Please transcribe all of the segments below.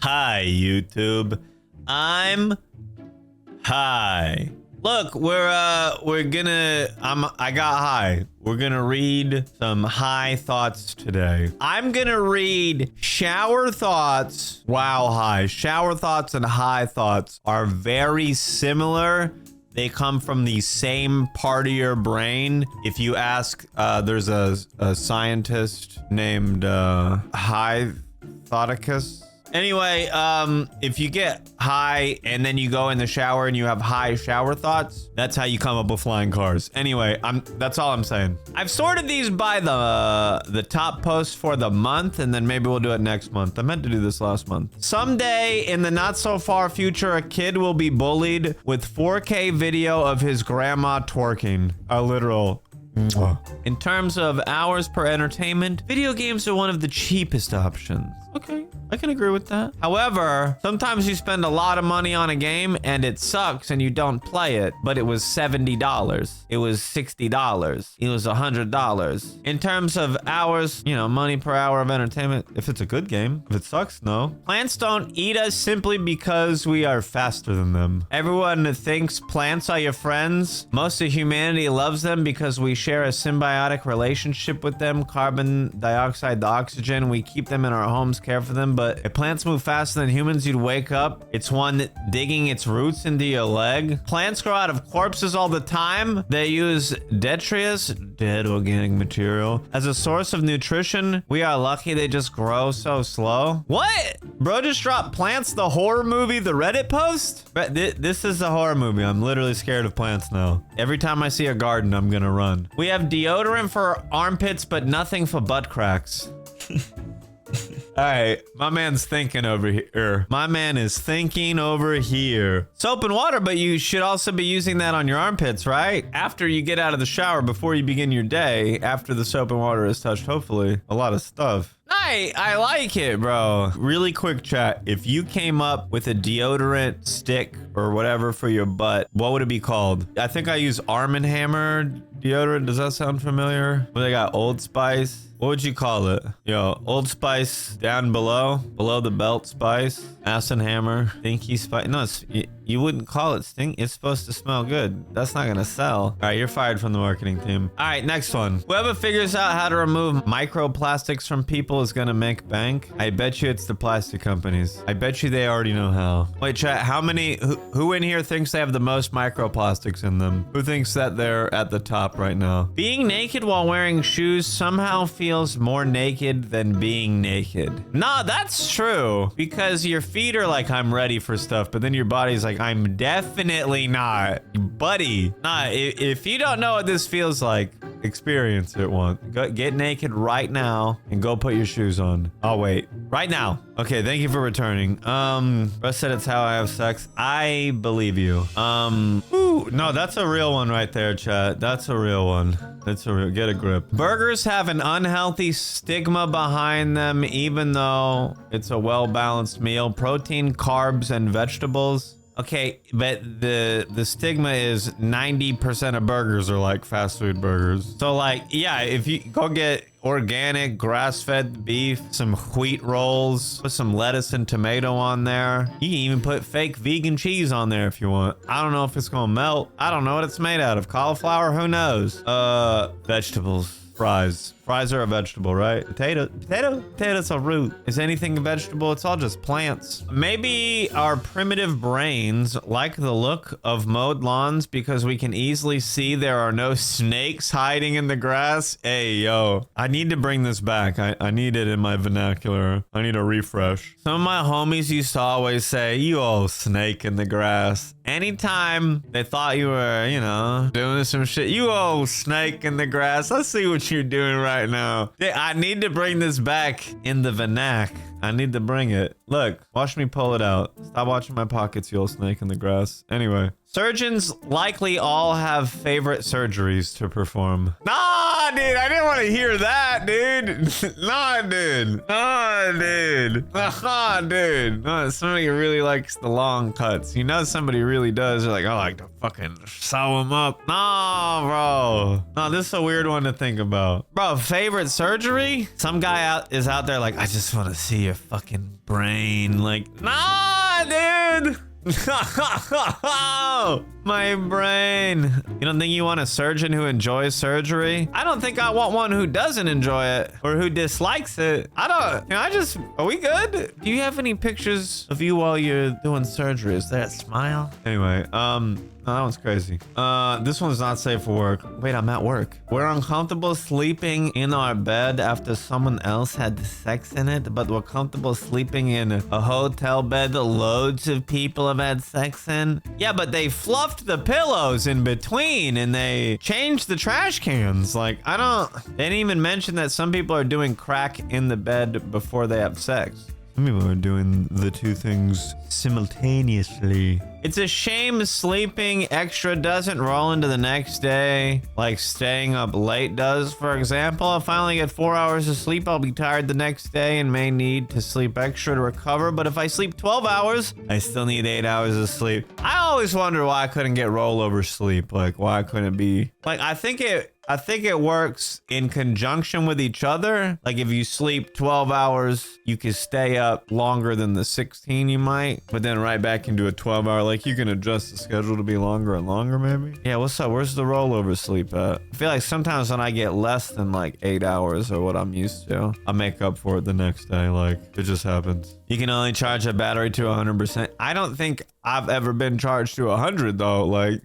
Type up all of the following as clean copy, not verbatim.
Hi, YouTube. I'm high. Look, I got high. We're gonna read some high thoughts today. I'm gonna read shower thoughts. Wow, high. Shower thoughts and high thoughts are very similar. They come from the same part of your brain. If you ask, there's a scientist named High Thoticus. Anyway, if you get high and then you go in the shower and you have high shower thoughts, that's how you come up with flying cars. Anyway, that's all I'm saying. I've sorted these by the top posts for the month, and then maybe we'll do it next month. I meant to do this last month. Someday in the not so far future, a kid will be bullied with 4K video of his grandma twerking. A literal. In terms of hours per entertainment, video games are one of the cheapest options. Okay, I can agree with that. However, sometimes you spend a lot of money on a game and it sucks and you don't play it, but it was $70. It was $60. It was $100. In terms of hours, money per hour of entertainment, if it's a good game. If it sucks, no. Plants don't eat us simply because we are faster than them. Everyone thinks plants are your friends. Most of humanity loves them because we share a symbiotic relationship with them. Carbon dioxide, the oxygen, we keep them in our homes, care for them. But if plants move faster than humans, you'd wake up. It's one digging its roots into your leg. Plants grow out of corpses all the time. They use detritus, dead organic material, as a source of nutrition. We are lucky they just grow so slow. What? Bro just dropped Plants, the horror movie, the Reddit post? This is a horror movie. I'm literally scared of plants now. Every time I see a garden, I'm gonna run. We have deodorant for armpits, but nothing for butt cracks. All right, my man's thinking over here. My man is thinking over here. Soap and water, but you should also be using that on your armpits, right? After you get out of the shower, before you begin your day, after the soap and water has touched, hopefully, a lot of stuff. I like it, bro. Really quick chat. If you came up with a deodorant stick or whatever for your butt, what would it be called? I think I use Arm & Hammer deodorant. Does that sound familiar? Well, they got Old Spice. What would you call it? Old Spice down below the belt spice, Ass and Hammer, Stinky Spice. No, you wouldn't call it stink. It's supposed to smell good. That's not gonna sell. All right, you're fired from the marketing team. All right, next one. Whoever figures out how to remove microplastics from people is gonna make bank. I bet you it's the plastic companies. I bet you they already know how. Wait, chat, who in here thinks they have the most microplastics in them? Who thinks that they're at the top right now? Being naked while wearing shoes somehow feels more naked than being naked. Nah, that's true. Because your feet are like, I'm ready for stuff, but then your body's like, I'm definitely not. Buddy, nah, if you don't know what this feels like, experience it once. Get naked right now and go put your shoes on. I'll wait. Right now. Okay, thank you for returning. Russ said it's how I have sex. I believe you. No, that's a real one right there, chat. That's a real one. Get a grip. Burgers have an unhealthy stigma behind them, even though it's a well-balanced meal. Protein, carbs, and vegetables. Okay, but the stigma is 90% of burgers are like fast food burgers. So like, yeah, if you go get organic grass-fed beef, some wheat rolls, put some lettuce and tomato on there. You can even put fake vegan cheese on there if you want. I don't know if it's gonna melt. I don't know what it's made out of. Cauliflower? Who knows? Vegetables. Fries. Fries are a vegetable, right? Potato's a root. Is anything a vegetable? It's all just plants. Maybe our primitive brains like the look of mowed lawns because we can easily see there are no snakes hiding in the grass. Hey, yo, I need to bring this back. I need it in my vernacular. I need a refresh. Some of my homies used to always say, you old snake in the grass. Anytime they thought you were, doing some shit, you old snake in the grass. I see what you're doing right now. I need to bring this back in the vernac. I need to bring it. Look, watch me pull it out. Stop watching my pockets, you old snake in the grass. Anyway, Surgeons likely all have favorite surgeries to perform. Nah, dude, I didn't want to hear that, dude. Nah, dude. Nah, dude. Nah, dude. No, somebody really likes the long cuts. You know somebody really does. They're like, I like to fucking sew them up. Nah, bro. No, this is a weird one to think about. Bro, favorite surgery? Some guy is out there like, I just want to see your fucking brain. Like, nah, dude. My brain. You don't think you want a surgeon who enjoys surgery? I don't think I want one who doesn't enjoy it or who dislikes it. Are we good? Do you have any pictures of you while you're doing surgery? Is there a smile? Anyway, no, that one's crazy. This one's not safe for work. Wait, I'm at work. We're uncomfortable sleeping in our bed after someone else had sex in it, but we're comfortable sleeping in a hotel bed that loads of people have had sex in. Yeah, but they fluffed the pillows in between and they changed the trash cans. Like, they didn't even mention that some people are doing crack in the bed before they have sex. Some people are doing the two things simultaneously. It's a shame sleeping extra doesn't roll into the next day, like staying up late does, for example. If I only get 4 hours of sleep, I'll be tired the next day and may need to sleep extra to recover. But if I sleep 12 hours, I still need 8 hours of sleep. I always wonder why I couldn't get rollover sleep. Like, why couldn't it be? Like, I think it works in conjunction with each other. Like, if you sleep 12 hours, you can stay up longer than the 16 you might, but then right back into a 12-hour. Like, you can adjust the schedule to be longer and longer, maybe. Yeah, what's up? Where's the rollover sleep at? I feel like sometimes when I get less than like 8 hours or what I'm used to, I make up for it the next day. Like, it just happens. You can only charge a battery to 100%. I don't think I've ever been charged to 100 though. Like,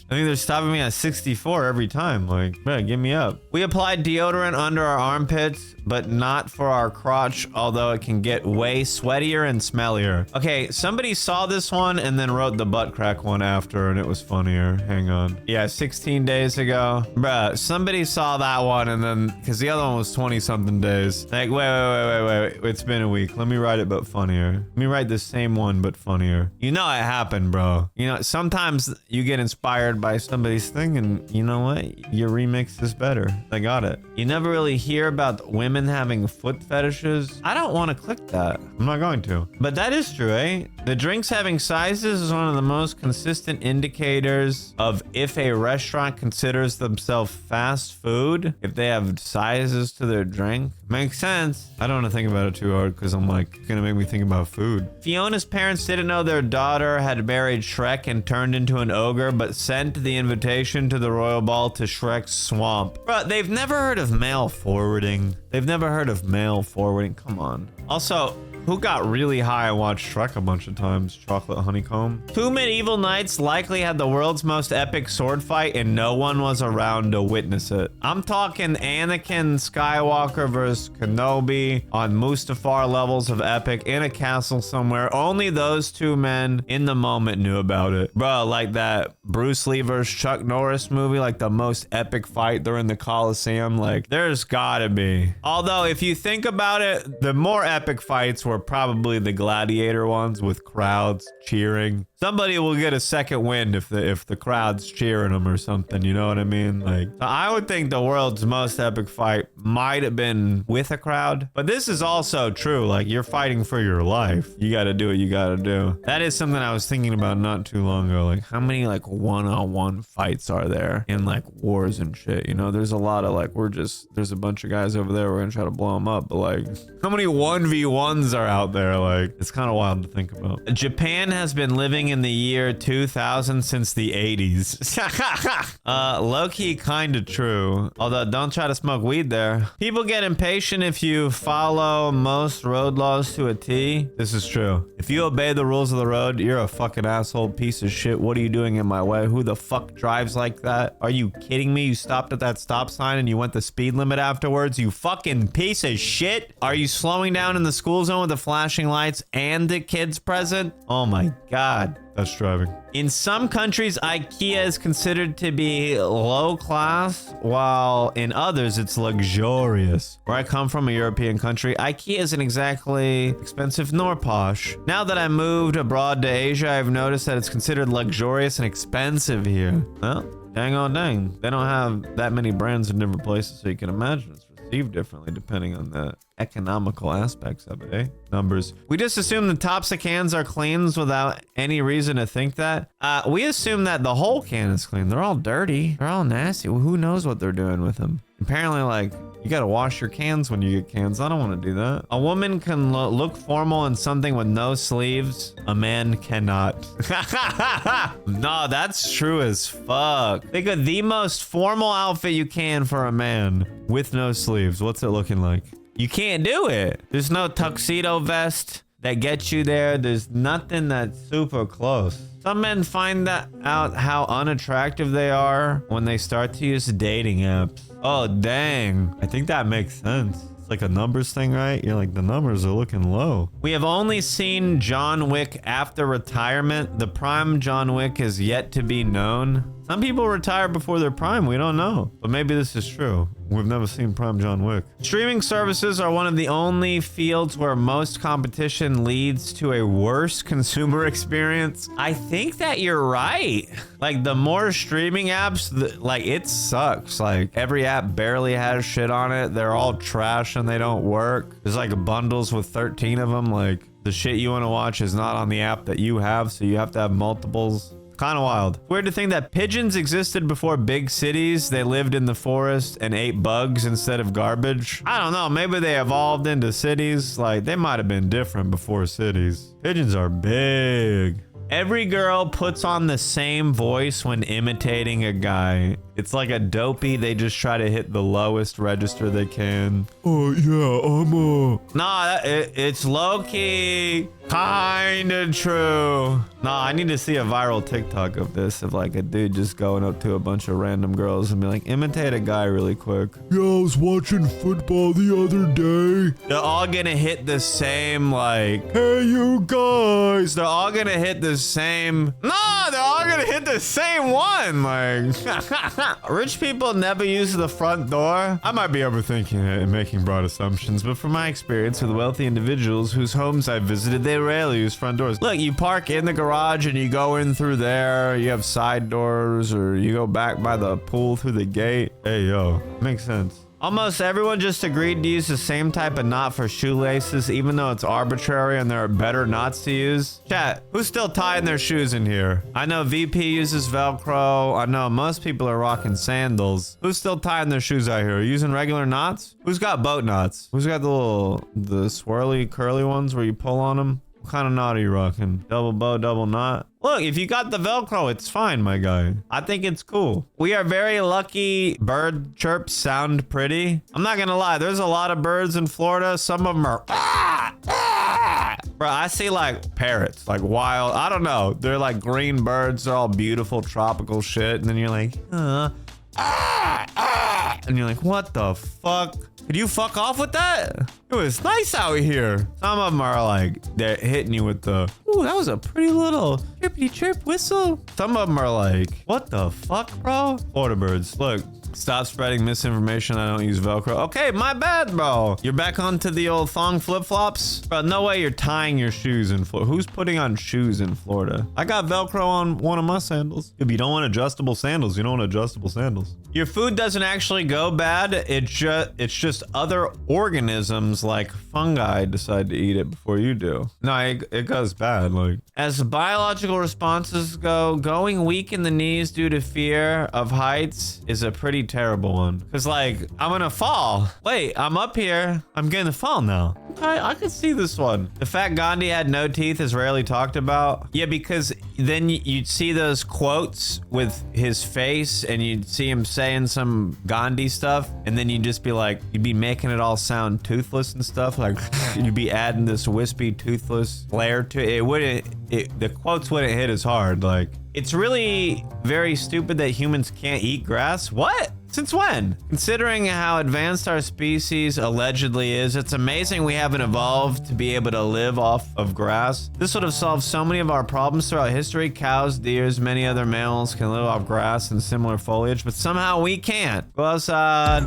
I think they're stopping me at 64 every time. Like, man, give me up. We applied deodorant under our armpits, but not for our crotch, although it can get way sweatier and smellier. Okay, somebody saw this one and then wrote the butt crack one after, and it was funnier. Hang on. Yeah, 16 days ago. Bruh, somebody saw that one and then, because the other one was 20-something days. Like, wait. It's been a week. Let me write it, but funnier. Let me write the same one, but funnier. You know it happened, bro. You know, sometimes you get inspired by somebody's thing and you know what, your remix is better. I got it. You never really hear about women having foot fetishes. I don't want to click that. I'm not going to, but that is true, eh? The drinks having sizes is one of the most consistent indicators of if a restaurant considers themselves fast food, if they have sizes to their drink. Makes sense. I don't want to think about it too hard because I'm like, it's gonna make me think about food. Fiona's parents didn't know their daughter had married Shrek and turned into an ogre, but sent the invitation to the royal ball to Shrek's swamp. Bro, they've never heard of mail forwarding. Come on. Also, who got really high and watched Shrek a bunch of times? Chocolate honeycomb. Two medieval knights likely had the world's most epic sword fight and no one was around to witness it. I'm talking Anakin Skywalker versus Kenobi on Mustafar levels of epic in a castle somewhere. Only those two men in the moment knew about it. Bro, like that Bruce Lee versus Chuck Norris movie, like the most epic fight during the Coliseum. Like, there's gotta be. Although, if you think about it, the more epic fights were probably the gladiator ones with crowds cheering. Somebody will get a second wind if the crowd's cheering them or something, you know what I mean? Like, I would think the world's most epic fight might have been with a crowd, but this is also true. Like, you're fighting for your life. You gotta do what you gotta do. That is something I was thinking about not too long ago. Like, how many like one-on-one fights are there in like wars and shit? You know, there's a lot of like, there's a bunch of guys over there, we're gonna try to blow them up, but like, how many 1v1s are out there? Like, it's kind of wild to think about. Japan has been living in the year 2000 since the 80s. Low-key kind of true. Although, don't try to smoke weed there. People get impatient if you follow most road laws to a T. This is true. If you obey the rules of the road, you're a fucking asshole piece of shit. What are you doing in my way? Who the fuck drives like that? Are you kidding me? You stopped at that stop sign and you went the speed limit afterwards? You fucking piece of shit. Are you slowing down in the school zone with the flashing lights and the kids present. Oh my God. That's driving. In some countries, IKEA is considered to be low class, while in others, it's luxurious. Where I come from, a European country, IKEA isn't exactly expensive nor posh. Now that I moved abroad to Asia, I've noticed that it's considered luxurious and expensive here. Well, dang on dang. They don't have that many brands in different places, so you can imagine it's received differently depending on the economical aspects of it, eh? Numbers. We just assume the tops of cans are cleans without any reason to think that. We assume that the whole can is clean. They're all dirty. They're all nasty. Well, who knows what they're doing with them? Apparently, like, you gotta wash your cans when you get cans. I don't want to do that. A woman can look formal in something with no sleeves. A man cannot. No, that's true as fuck. Think of the most formal outfit you can for a man with no sleeves. What's it looking like? You can't do it. There's no tuxedo vest that gets you there. There's nothing that's super close. Some men find that out how unattractive they are when they start to use dating apps. Oh, dang. I think that makes sense. It's like a numbers thing, right? You're like, the numbers are looking low. We have only seen John Wick after retirement. The prime John Wick is yet to be known. Some people retire before their prime. We don't know. But maybe this is true. We've never seen prime John Wick. Streaming services are one of the only fields where most competition leads to a worse consumer experience. I think that you're right. Like, the more streaming apps, like, it sucks. Like, every app barely has shit on it. They're all trash and they don't work. There's like bundles with 13 of them. Like, the shit you want to watch is not on the app that you have, so you have to have multiples. Kind of wild. Weird to think that pigeons existed before big cities. They lived in the forest and ate bugs instead of garbage. I don't know. Maybe they evolved into cities. Like, they might have been different before cities. Pigeons are big. Every girl puts on the same voice when imitating a guy. It's like a dopey. They just try to hit the lowest register they can. Oh, yeah, Nah, it's low-key. Kinda true. Nah, I need to see a viral TikTok of this, of like a dude just going up to a bunch of random girls and be like, imitate a guy really quick. Yeah, I was watching football the other day. They're all gonna hit the same, like, hey, you guys. They're all gonna hit the same. Nah, they're all gonna hit the same one. Like, rich people never use the front door. I might be overthinking it and making broad assumptions, but from my experience with wealthy individuals whose homes I've visited, they rarely use front doors. Look, you park in the garage and you go in through there. You have side doors, or you go back by the pool through the gate. Hey, yo, makes sense. Almost everyone just agreed to use the same type of knot for shoelaces, even though it's arbitrary and there are better knots to use. Chat, who's still tying their shoes in here? I know VP uses Velcro. I know most people are rocking sandals. Who's still tying their shoes out here? Are you using regular knots? Who's got boat knots? Who's got the swirly, curly ones where you pull on them? What kind of knot are you rocking? Double bow, double knot? Look, if you got the Velcro, it's fine, my guy. I think it's cool. We are very lucky. Bird chirps sound pretty. I'm not gonna lie. There's a lot of birds in Florida. Some of them are... Bro, I see like parrots, like wild. I don't know. They're like green birds. They're all beautiful tropical shit. And then you're like, and you're like, what the fuck? Could you fuck off with that? It was nice out here. Some of them are like, they're hitting you with the, ooh, that was a pretty little chirpity chirp whistle. Some of them are like, what the fuck, bro? Florida birds. Look, stop spreading misinformation. I don't use Velcro. Okay, my bad, bro. You're back onto the old thong flip-flops? Bro, no way you're tying your shoes in Florida. Who's putting on shoes in Florida? I got Velcro on one of my sandals. If you don't want adjustable sandals, you don't want adjustable sandals. Your food doesn't actually go bad. It's just other organisms like fungi decide to eat it before you do. No, it goes bad. Like, as biological responses go, going weak in the knees due to fear of heights is a pretty terrible one. Cause like, I'm gonna fall. Wait, I'm up here. I'm gonna fall now. I could see this one. The fact Gandhi had no teeth is rarely talked about. Yeah, because then you'd see those quotes with his face and you'd see him saying some Gandhi stuff. And then you'd just be like, you'd be making it all sound toothless and stuff. Like you'd be adding this wispy, toothless flair to it. The quotes wouldn't hit as hard. Like, it's really very stupid that humans can't eat grass. What? Since when? Considering how advanced our species allegedly is, it's amazing we haven't evolved to be able to live off of grass. This would have solved so many of our problems throughout history. Cows, deers, many other mammals can live off grass and similar foliage, but somehow we can't. Go outside.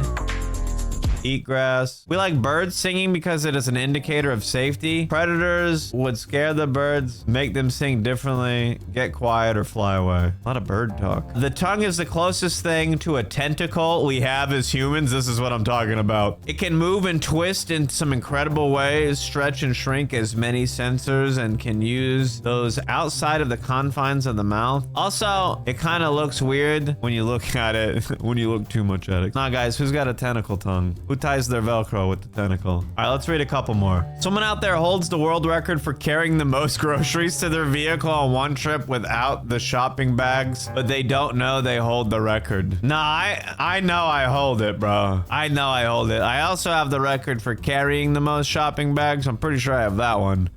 Eat grass. We like birds singing because it is an indicator of safety. Predators would scare the birds, make them sing differently, get quiet, or fly away. A lot of bird talk. The tongue is the closest thing to a tentacle we have as humans. This is what I'm talking about. It can move and twist in some incredible ways, stretch and shrink as many sensors, and can use those outside of the confines of the mouth. Also, it kind of looks weird when you look at it, when you look too much at it. Nah, guys, who's got a tentacle tongue? Who ties their Velcro with the tentacle? All right, let's read a couple more. Someone out there holds the world record for carrying the most groceries to their vehicle on one trip without the shopping bags, but they don't know they hold the record. Nah, I know I hold it, bro. I know I hold it. I also have the record for carrying the most shopping bags. I'm pretty sure I have that one.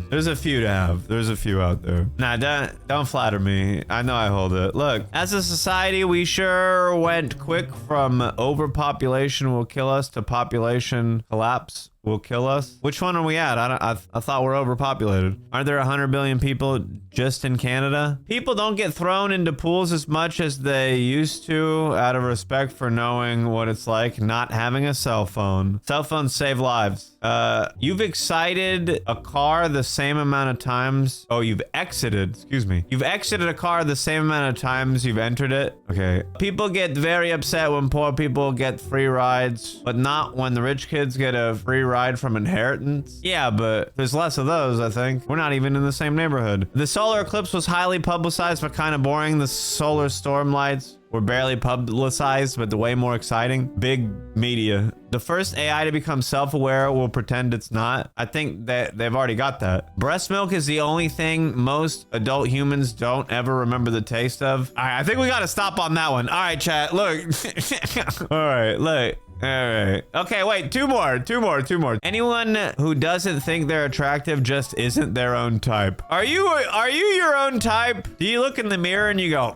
There's a few to have. There's a few out there. Nah, don't flatter me. I know I hold it. Look, as a society, we sure went quick from overpopulation will kill us to population collapse will kill us. Which one are we at? I thought we're overpopulated. Aren't there 100 billion people just in Canada? People don't get thrown into pools as much as they used to out of respect for knowing what it's like not having a cell phone. Cell phones save lives. You've exited a car the same amount of times. Oh, you've exited, excuse me. You've exited a car the same amount of times you've entered it. Okay. People get very upset when poor people get free rides, but not when the rich kids get a free ride from inheritance. Yeah, but there's less of those, I think. We're not even in the same neighborhood. The solar eclipse was highly publicized, but kind of boring. The solar storm lights were barely publicized, but way more exciting. Big media. The first AI to become self-aware will pretend it's not. I think that they've already got that. Breast milk is the only thing most adult humans don't ever remember the taste of. All right, I think we got to stop on that one. All right, chat, look. All right, look. All right. Okay, wait, two more. Anyone who doesn't think they're attractive just isn't their own type. Are you your own type? Do you look in the mirror and you go,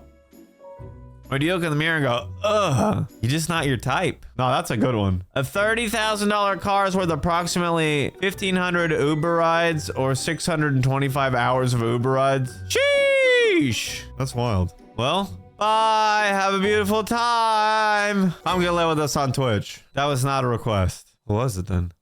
or do you look in the mirror and go, ugh, you're just not your type? No, that's a good one. A $30,000 car is worth approximately 1,500 Uber rides or 625 hours of Uber rides. Sheesh. That's wild. Well, bye. Have a beautiful time. I'm gonna live with us on Twitch. That was not a request. What was it then?